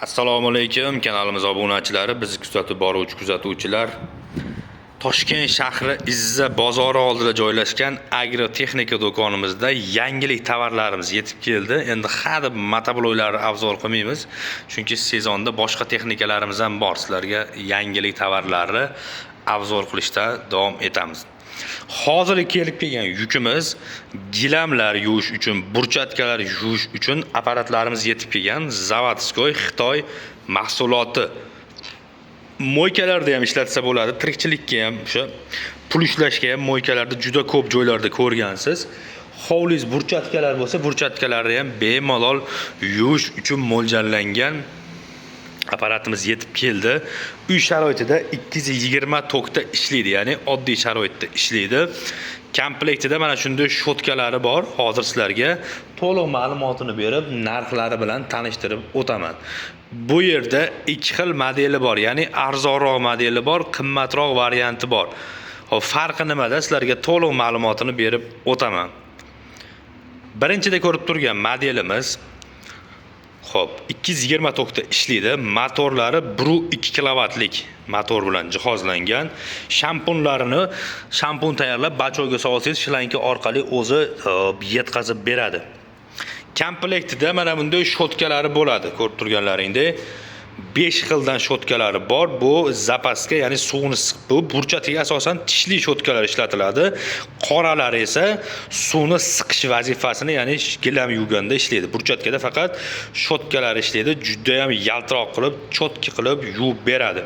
Assalomu alaykum kanalimiz obunachilari, bizni kuzatib boruvchi kuzatuvchilar. Toshkent shahri Izza bozori oldida joylashgan agrotexnika do'konimizda yangilik tovarlarimiz yetib keldi. Endi hali motobloklarni avzor qilmaymiz, chunki sezonda boshqa texnikalarimiz ham bor. Sizlarga yangilik tovarlarni avzor qilishda davom etamiz. Hozir kelib kelgan yukimiz gilamlar yuvish uchun, burchatkalar yuvish uchun apparatlarimiz yetib kelgan. Zavodskoy Xitoy mahsuloti. Moykalarda ham ishlatsa bo'ladi, tirikchilikka ham, o'sha pul ishlashga ham moykalarda juda ko'p joylarda ko'rgansiz. Hovliz burchatkalar bo'lsa, burchatkalarni ham bemalol yuvish uchun mo'ljallangan apparatimiz yetib keldi. Uy sharoitida 220 tokda ishlaydi, ya'ni oddiy sharoitda ishlaydi. Komplektida mana shunday shotkalari bor. Hozir sizlarga to'liq ma'lumotini berib, narxlari bilan tanishtirib o'taman. Bu yerda ikki xil modeli bor, ya'ni arzonroq modeli bor, qimmatroq varianti bor. Hop, farqi nimada? Sizlarga to'liq ma'lumotini berib o'taman. Birinchida ko'rib turgan modelimiz Xo'p, 220 tokda ishlaydi. Motorlari 1.2 kilovatlik motor bilan jihozlangan. Shampun tayyorlab bachoga solsangiz, shlanka orqali o'zi yetkazib beradi. Komplektida mana bunday shotkalari bo'ladi. Ko'rib turganlaringdek 5 xildan shotkalari bor. Bu zapaska, ya'ni suvni siqib, burchatiga asosan tishli shotkalar ishlatiladi. Qoralari esa suvni siqish vazifasini, ya'ni gilam yuvganda ishlaydi. Burchatkada faqat shotkalar ishlaydi. Juda ham yaltiroq qilib, chotki qilib yuvib beradi.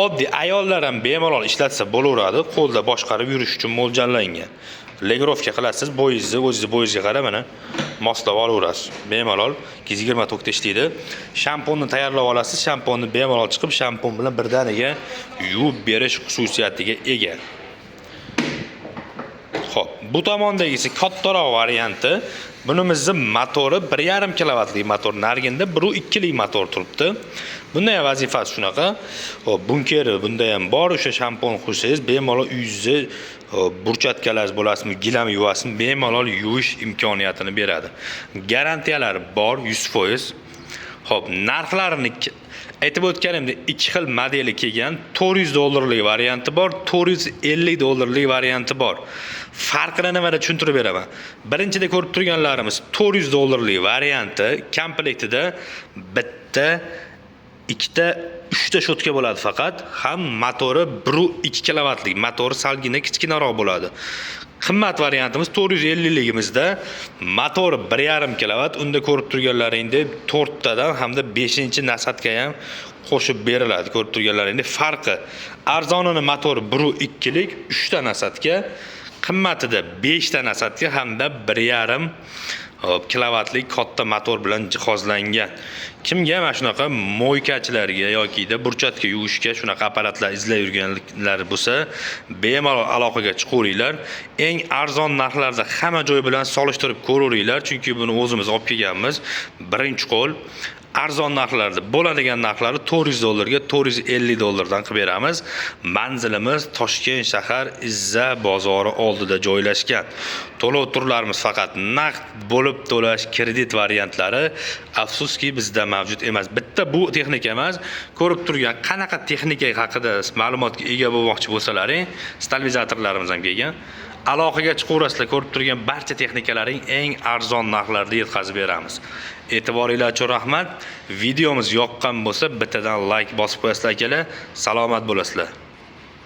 Oddiy ayollar ham bemalol ishlatsa bo'laveradi. Qo'lda boshqarib yurish uchun mo'ljallangan. Legirovka qilasiz, o'zingiz bo'yingizga qarab mana moslab olaverasiz. Bemalol 220 tokda ishlaydi. Shampunni tayyorlab olasiz, shamponni bemalol chiqib, shampun bilan birdaniga yuvib berish xususiyatiga ega. Xo'p, bu tomondagisi kattaroq varianti. Bunimizning motori 1.5 kilovatlik motor, narginda 1.2 lik motor turibdi. Bunda ham vazifasi shunaqa. Hop, bunkeri bunda ham bor. O'sha shampun qo'shsangiz, bemalol uyingizni burchatkalar bo'lasizmi, gilam yuvasizmi, bemalol yuvish imkoniyatini beradi. Garantiyalari bor 100%. Hop, narxlarini aytib o'tganimdek, ikki xil modeli kelgan. $400 varianti bor, $450 varianti bor. Farqini nimada tushuntirib beraman. Birinchida ko'rib turganlarimiz $400 varianti, komplektida bitta, ikkita, uchta shotka bo'ladi faqat. Ham motori 1.2 kilovatlik, motori salgina kichkinaroq bo'ladi. Qimmat variantimiz 450 ligimizda motori 1.5 kilovat, unda ko'rib turganlaringdek 4 tadan hamda 5-nasatga ham qo'shib beriladi. Ko'rib turganlaringdek farqi. Arzonini motori 1.2 lik, 3 ta nasatga, qimmatida 5 ta nasatga hamda 1.5 kilovatlik katta motor bilan jihozlangan. Kimga mana shunaqa moykachilarga yoki burchatka yuvishga shunaqa apparatlar izlab yurganlar bo'lsa, bemalol aloqaga chiqaveringlar. Eng arzon narxlarda hamma joy bilan solishtirib ko'raveringlar, chunki buni o'zimiz olib kelganmiz. Birinchi qo'l arzon narxlarda bo'ladigan narxlari $400 ga $450 dan qilib beramiz. Manzilimiz Toshkent shahar Izza bozori oldida joylashgan. To'lov turlarimiz faqat naqd bo'lib to'lash kredit variantlari afsuski bizda mavjud emas. Bitta bu texnika emas, ko'rib turgan qanaqa texnika haqida ma'lumotga ega bo'lmoqchi bo'lsalaring, stabilizatorlarimiz ham kelgan. Aloqaga chiqaverasizlar, ko'rib turgan barcha texnikalaring eng arzon narxlarda yetkazib beramiz. E'tiboringlar uchun rahmat. Videomiz yoqqan bo'lsa, bittadan like bosib qo'yasizlar akalar. Salomat bo'lasizlar.